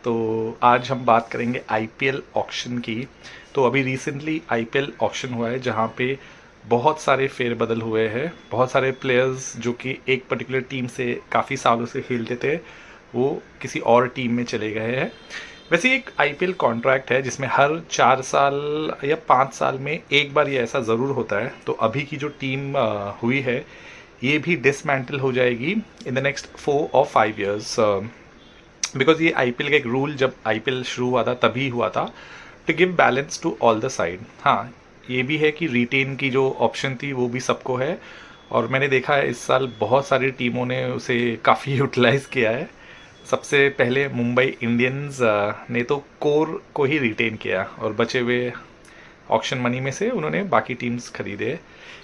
तो आज हम बात करेंगे आईपीएल ऑक्शन की। तो अभी रिसेंटली आईपीएल ऑक्शन हुआ है जहाँ पे बहुत सारे फेरबदल हुए हैं। बहुत सारे प्लेयर्स जो कि एक पर्टिकुलर टीम से काफ़ी सालों से खेलते थे वो किसी और टीम में चले गए हैं। वैसे एक आईपीएल कॉन्ट्रैक्ट है जिसमें हर 4 साल या 5 साल में एक बार ये ऐसा ज़रूर होता है। तो अभी की जो टीम हुई है ये भी डिसमेंटल हो जाएगी इन द नेक्स्ट 4 और 5 ईयर्स। बिकॉज ये आईपीएल का एक रूल जब आईपीएल शुरू हुआ था तभी हुआ था, to give balance to all the side. हाँ, ये भी है कि रिटेन की जो ऑप्शन थी वो भी सबको है, और मैंने देखा है इस साल बहुत सारी टीमों ने उसे काफ़ी यूटिलाइज किया है। सबसे पहले मुंबई इंडियंस ने तो कोर को ही रिटेन किया और बचे हुए ऑक्शन मनी में से उन्होंने बाकी टीम्स खरीदे।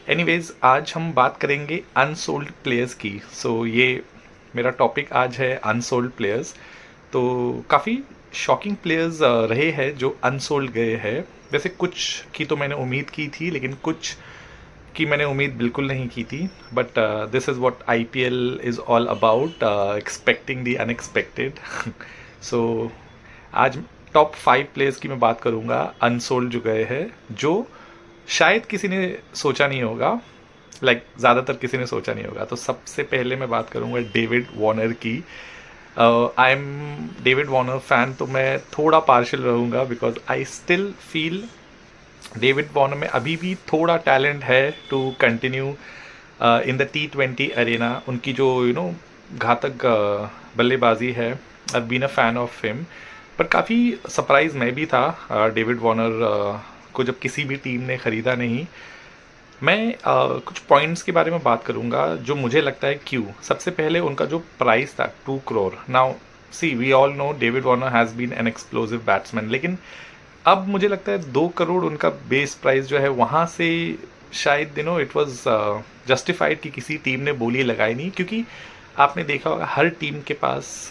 एनीवेज, आज हम बात करेंगे अनसोल्ड प्लेयर्स की। सो ये मेरा टॉपिक आज है अनसोल्ड प्लेयर्स। तो काफ़ी शॉकिंग प्लेयर्स रहे हैं जो अनसोल्ड गए हैं। वैसे कुछ की तो मैंने उम्मीद की थी लेकिन कुछ की मैंने उम्मीद बिल्कुल नहीं की थी। But this is what IPL is all about, expecting the unexpected. So आज टॉप 5 प्लेयर्स की मैं बात करूंगा अनसोल्ड जो गए हैं, जो शायद किसी ने सोचा नहीं होगा, ज़्यादातर किसी ने सोचा नहीं होगा। तो सबसे पहले मैं बात करूंगा डेविड वार्नर की। I am David Warner fan, तो मैं थोड़ा पार्शियल रहूँगा because I still feel David Warner में अभी भी थोड़ा टैलेंट है to continue in the T20 arena. उनकी जो घातक बल्लेबाजी है, I been a fan of him. पर काफ़ी सरप्राइज मैं भी था डेविड वार्नर को जब किसी भी टीम ने ख़रीदा नहीं। मैं कुछ पॉइंट्स के बारे में बात करूंगा जो मुझे लगता है क्यों। सबसे पहले उनका जो प्राइस था 2 crore. Now see, we all know David Warner has been an explosive batsman, लेकिन अब मुझे लगता है 2 करोड़ उनका बेस प्राइस जो है वहाँ से शायद इट वाज जस्टिफाइड कि किसी टीम ने बोली लगाई नहीं, क्योंकि आपने देखा होगा हर टीम के पास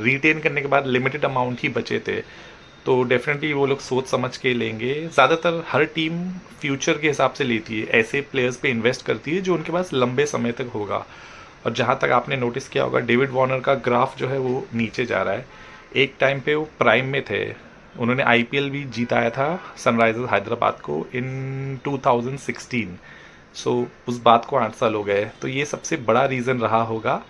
रिटेन करने के बाद लिमिटेड अमाउंट ही बचे थे। तो डेफिनेटली वो लोग सोच समझ के लेंगे। ज़्यादातर हर टीम फ्यूचर के हिसाब से लेती है, ऐसे प्लेयर्स पे इन्वेस्ट करती है जो उनके पास लंबे समय तक होगा। और जहाँ तक आपने नोटिस किया होगा डेविड वार्नर का ग्राफ जो है वो नीचे जा रहा है। एक टाइम पे वो प्राइम में थे, उन्होंने आईपीएल भी जीताया था सनराइजर्स हैदराबाद को इन 2016। सो उस बात को 8 साल हो गए। तो ये सबसे बड़ा रीज़न रहा होगा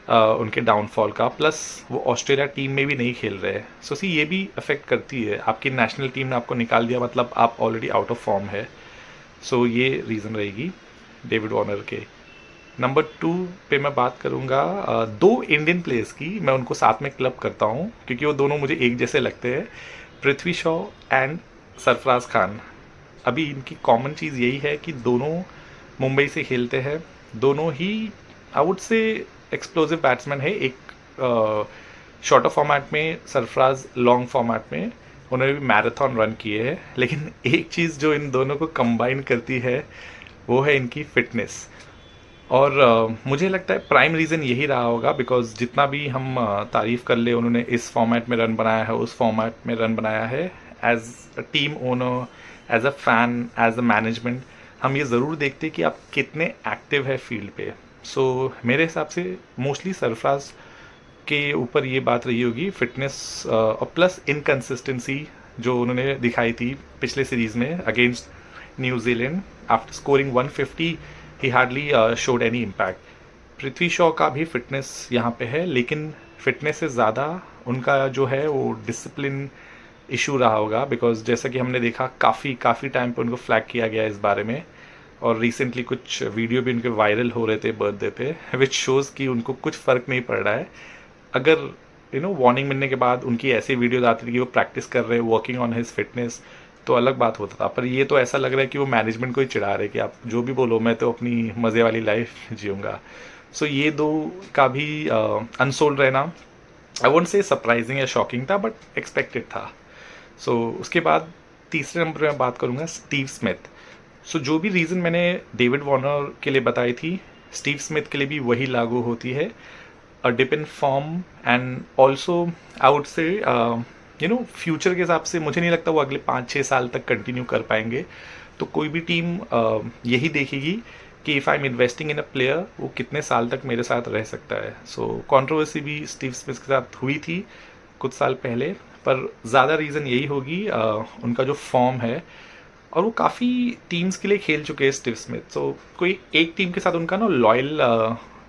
उनके डाउनफॉल का। प्लस वो ऑस्ट्रेलिया टीम में भी नहीं खेल रहे। सो सी, ये भी अफेक्ट करती है। आपकी नेशनल टीम ने आपको निकाल दिया, मतलब आप ऑलरेडी आउट ऑफ फॉर्म है। सो ये रीज़न रहेगी डेविड वार्नर के। नंबर 2 पे मैं बात करूँगा 2 इंडियन प्लेयर्स की। मैं उनको साथ में क्लब करता हूँ क्योंकि वो दोनों मुझे एक जैसे लगते हैं, पृथ्वी शॉ एंड सरफराज खान। अभी इनकी कॉमन चीज़ यही है कि दोनों मुंबई से खेलते हैं। दोनों ही I would say explosive batsman है। एक शॉर्टर फॉर्मेट में, सरफराज लॉन्ग फॉर्मेट में। उन्होंने भी मैराथन रन किए हैं। लेकिन एक चीज़ जो इन दोनों को कंबाइन करती है वो है इनकी फिटनेस। और मुझे लगता है प्राइम रीज़न यही रहा होगा, बिकॉज जितना भी हम तारीफ़ कर ले उन्होंने इस फॉर्मेट में रन बनाया है, उस फॉर्मेट में रन बनाया है, as a team owner, as a fan, as a management, हम ये ज़रूर देखते कि आप कितने एक्टिव है फील्ड पे। सो मेरे हिसाब से मोस्टली सरफराज के ऊपर ये बात रही होगी, फिटनेस और प्लस इनकन्सिस्टेंसी जो उन्होंने दिखाई थी पिछले सीरीज़ में against New Zealand. After scoring 150 he hardly showed any impact. Prithvi Shaw का भी फिटनेस यहाँ पे है, लेकिन फिटनेस से ज़्यादा उनका जो है वो डिसिप्लिन इशू रहा होगा। बिकॉज जैसा कि हमने देखा काफ़ी टाइम पे उनको फ्लैग किया गया इस बारे में, और रिसेंटली कुछ वीडियो भी उनके वायरल हो रहे थे बर्थडे पे, विच शोज़ कि उनको कुछ फ़र्क नहीं पड़ रहा है। अगर वार्निंग मिलने के बाद उनकी ऐसी वीडियोज आती थी कि वो प्रैक्टिस कर रहे हैं, वर्किंग ऑन हिज फिटनेस, तो अलग बात होता था। पर ये तो ऐसा लग रहा है कि वो मैनेजमेंट को ही चिढ़ा रहे कि आप जो भी बोलो, मैं तो अपनी मज़े वाली लाइफ जीऊँगा। सो ये 2 का भी अनसोल्ड रहना आई वोंट से सरप्राइजिंग या शॉकिंग था, बट एक्सपेक्टेड था। सो उसके बाद तीसरे नंबर पर मैं बात करूँगा स्टीव स्मिथ। सो जो भी रीज़न मैंने डेविड वार्नर के लिए बताई थी, स्टीव स्मिथ के लिए भी वही लागू होती है। A dip in form and also I would say future के हिसाब से मुझे नहीं लगता वो अगले 5-6 साल तक कंटिन्यू कर पाएंगे। तो कोई भी टीम यही देखेगी कि if I am investing in a player, वो कितने साल तक मेरे साथ रह सकता है। सो कंट्रोवर्सी भी स्टीव स्मिथ के साथ हुई थी, कुछ साल पहले, पर ज़्यादा रीज़न यही होगी उनका जो फॉर्म है, और वो काफ़ी टीम्स के लिए खेल चुके हैं स्टीव स्मिथ। सो कोई एक टीम के साथ उनका ना लॉयल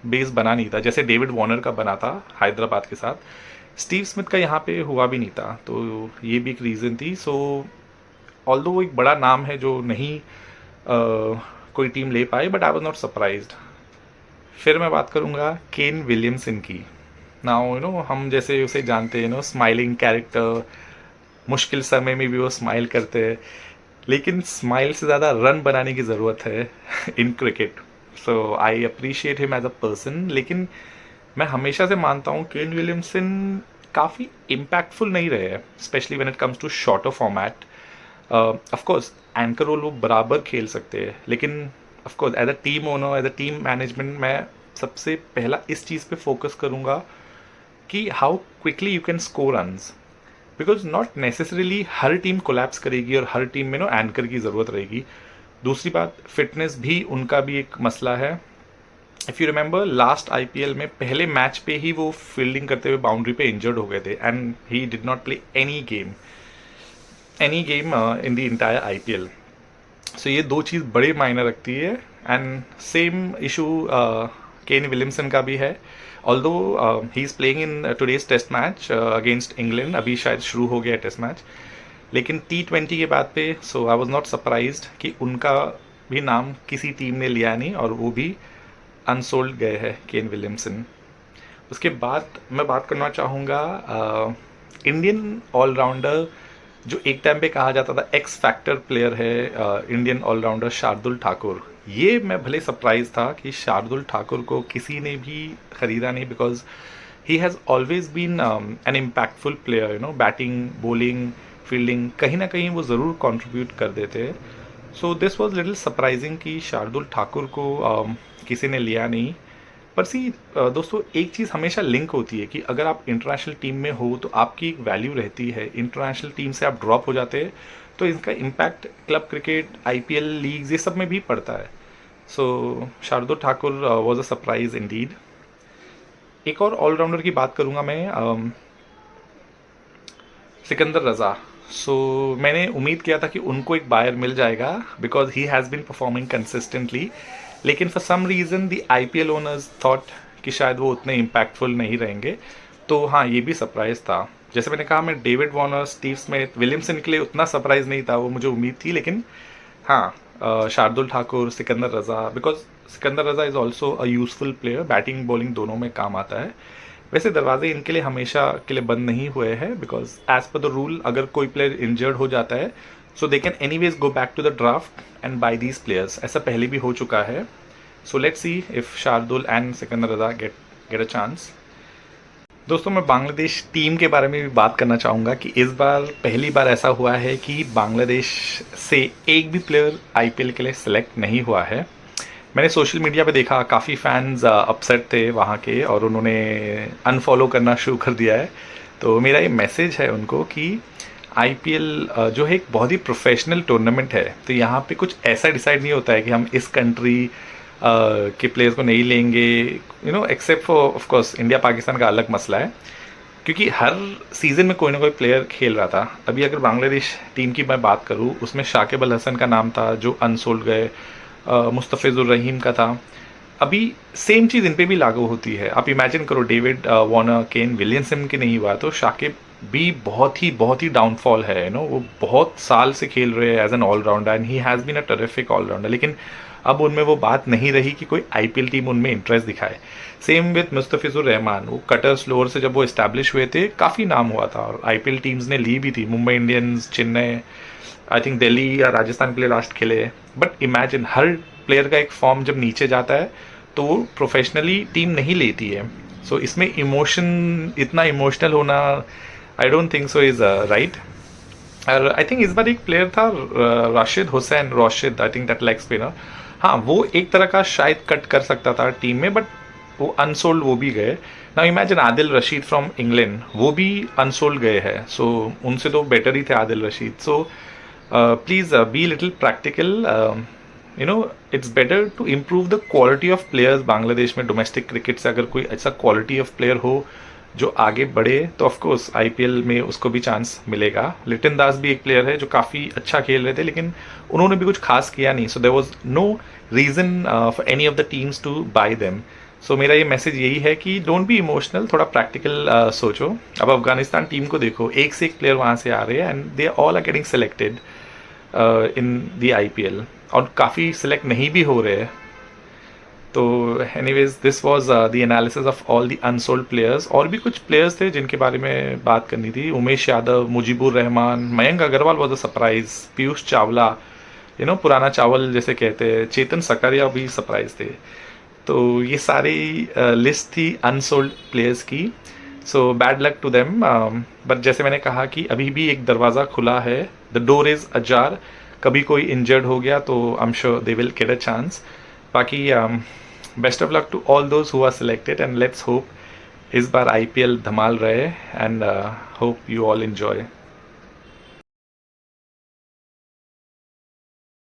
बेस बना नहीं था, जैसे डेविड वार्नर का बना था हैदराबाद के साथ। स्टीव स्मिथ का यहाँ पे हुआ भी नहीं था, तो ये भी एक रीज़न थी। सो ऑल्दो वो एक बड़ा नाम है जो नहीं कोई टीम ले पाई, but I was not surprised. फिर मैं बात करूँगा केन विलियमसन की। नाउ हम जैसे उसे जानते हैं स्माइलिंग कैरेक्टर, मुश्किल समय में भी वो स्माइल करते हैं, लेकिन स्माइल से ज़्यादा रन बनाने की ज़रूरत है in cricket. So I appreciate him as a person, लेकिन मैं हमेशा से मानता हूँ केन विलियमसन काफ़ी इम्पैक्टफुल नहीं रहे हैं, specially when it comes to shorter format. Of course anchor role वो बराबर खेल सकते हैं, लेकिन of course as a team owner, as a team management, मैं सबसे पहला इस चीज़ पे फोकस करूँगा कि how quickly you can score runs, because not necessarily हर टीम कोलैप्स करेगी और हर टीम में एंकर की ज़रूरत रहेगी। दूसरी बात, फिटनेस भी उनका भी एक मसला है। If you remember last IPL में पहले मैच पे ही वो फील्डिंग करते हुए बाउंड्री पे इंजर्ड हो गए थे, and he did not play any game in the entire IPL. So ये दो चीज़ बड़े मायने रखती है, and same issue Kane Williamson का भी है। Although he is playing in today's test match against England, अभी शायद शुरू हो गया टेस्ट मैच, लेकिन T20 के बाद पे सो आई वॉज नॉट सरप्राइज्ड कि उनका भी नाम किसी टीम ने लिया नहीं और वो भी अनसोल्ड गए हैं केन विलियमसन। उसके बाद मैं बात करना चाहूँगा इंडियन ऑलराउंडर जो एक टाइम पे कहा जाता था एक्स फैक्टर प्लेयर है, इंडियन ऑलराउंडर शार्दुल ठाकुर। ये मैं भले सरप्राइज था कि शार्दुल ठाकुर को किसी ने भी खरीदा नहीं, because he has always been an impactful player, batting, bowling, fielding, कहीं ना कहीं वो ज़रूर कंट्रीब्यूट कर देते हैं। So this was little surprising कि शार्दुल ठाकुर को किसी ने लिया नहीं। पर दोस्तों, एक चीज़ हमेशा लिंक होती है कि अगर आप इंटरनेशनल टीम में हो तो आपकी एक वैल्यू रहती है। इंटरनेशनल टीम से आप ड्रॉप हो जाते हैं तो इसका impact club cricket, IPL, leagues, ये सब में भी पड़ता है। So Shardul Thakur was a surprise indeed. एक और ऑलराउंडर की बात करूँगा मैं, सिकंदर रज़ा। सो मैंने उम्मीद किया था कि उनको एक बायर मिल जाएगा because he has been performing consistently, लेकिन for some reason the IPL owners thought कि शायद वो उतने इम्पैक्टफुल नहीं रहेंगे। तो हाँ, ये भी सरप्राइज़ था। जैसे मैंने कहा, मैं David Warner, Steve Smith, Williamson के लिए उतना सरप्राइज़ नहीं था, वो मुझे उम्मीद थी, लेकिन हाँ, Shardul Thakur, Sikandar Raza, because Sikandar Raza is also a useful player, batting bowling दोनों में काम आता है। वैसे दरवाजे इनके लिए हमेशा के लिए बंद नहीं हुए हैं, because as per the rule अगर कोई प्लेयर इंजर्ड हो जाता है so they can anyways go back to the draft and buy these players. ऐसा पहले भी हो चुका है। So let's see if Shardul and Sikandar Raza get a chance. दोस्तों, मैं बांग्लादेश टीम के बारे में भी बात करना चाहूँगा कि इस बार पहली बार ऐसा हुआ है कि बांग्लादेश से एक भी प्लेयर आईपीएल के लिए सिलेक्ट नहीं हुआ है। मैंने सोशल मीडिया पे देखा काफ़ी फैंस अपसेट थे वहाँ के और उन्होंने अनफॉलो करना शुरू कर दिया है। तो मेरा ये मैसेज है उनको कि आईपीएल जो है एक बहुत ही प्रोफेशनल टूर्नामेंट है, तो यहाँ पे कुछ ऐसा डिसाइड नहीं होता है कि हम इस कंट्री के प्लेयर्स को नहीं लेंगे, except for of course India Pakistan का अलग मसला है, क्योंकि हर सीज़न में कोई ना कोई प्लेयर खेल रहा था। अभी अगर बांग्लादेश टीम की मैं बात करूँ, उसमें शाकिब अल हसन का नाम था जो अनसोल्ड गए, मुस्तफिजुर रहीम का था। अभी सेम चीज़ इन पे भी लागू होती है। आप इमेजिन करो, डेविड वार्नर, केन विलियमसन के नहीं हुआ तो शाकिब भी बहुत ही डाउनफॉल है। वो बहुत साल से खेल रहे हैं as an allrounder and he has been a terrific allrounder, लेकिन अब उनमें वो बात नहीं रही कि कोई आईपीएल टीम उनमें इंटरेस्ट दिखाए। सेम विथ मुस्तफिजुर रहमान, वो कटर स्लोअर से जब वो इस्टेब्लिश हुए थे काफ़ी नाम हुआ था और आईपीएल टीम्स ने ली भी थी, Mumbai Indians, Chennai, I think Delhi या राजस्थान के लिए लास्ट खेले। बट इमेजिन, हर प्लेयर का एक फॉर्म जब नीचे जाता है तो वो प्रोफेशनली टीम नहीं लेती है। सो इसमें इमोशन, इतना इमोशनल होना I don't think so is right. और आई थिंक इस बार एक प्लेयर था Rashid Hussain, I think that leg spinner. हाँ, वो एक तरह का शायद कट कर सकता था टीम में, बट वो अनसोल्ड वो भी गए। Now imagine Adil Rashid from England, वो भी अनसोल्ड गए हैं। सो उनसे तो बेटर ही थे Adil Rashid. So please be little practical, it's better to improve the quality of players. Bangladesh में डोमेस्टिक क्रिकेट से अगर कोई ऐसा क्वालिटी ऑफ प्लेयर हो जो आगे बढ़े तो ऑफ कोर्स आईपीएल में उसको भी चांस मिलेगा। लिटन दास भी एक प्लेयर है जो काफ़ी अच्छा खेल रहे थे, लेकिन उन्होंने भी कुछ खास किया नहीं, so there was no reason for any of the teams to buy them. So मेरा ये मैसेज यही है कि डोंट बी इमोशनल, थोड़ा प्रैक्टिकल सोचो। अब अफगानिस्तान टीम को देखो, एक से एक प्लेयर वहाँ से आ रहे हैं and they all are getting selected in the IPL, और काफ़ी सिलेक्ट नहीं भी हो रहे हैं। तो anyways this was the analysis of all the unsold players. और भी कुछ प्लेयर्स थे जिनके बारे में बात करनी थी। Umesh Yadav, Mujeebur Rahman, Mayank Agarwal was a surprise, Piyush Chawla, पुराना चावल जैसे कहते हैं, चेतन सकरिया भी सरप्राइज थे। तो ये सारी लिस्ट थी अनसोल्ड प्लेयर्स की। So bad luck to them, but जैसे मैंने कहा कि अभी भी एक दरवाज़ा खुला है, द डोर इज़ अजार। कभी कोई इंजर्ड हो गया तो I am sure they will get a chance. बाकी best of luck to all those who are selected and let's hope इस बार आईपीएल धमाल रहे and hope you all enjoy.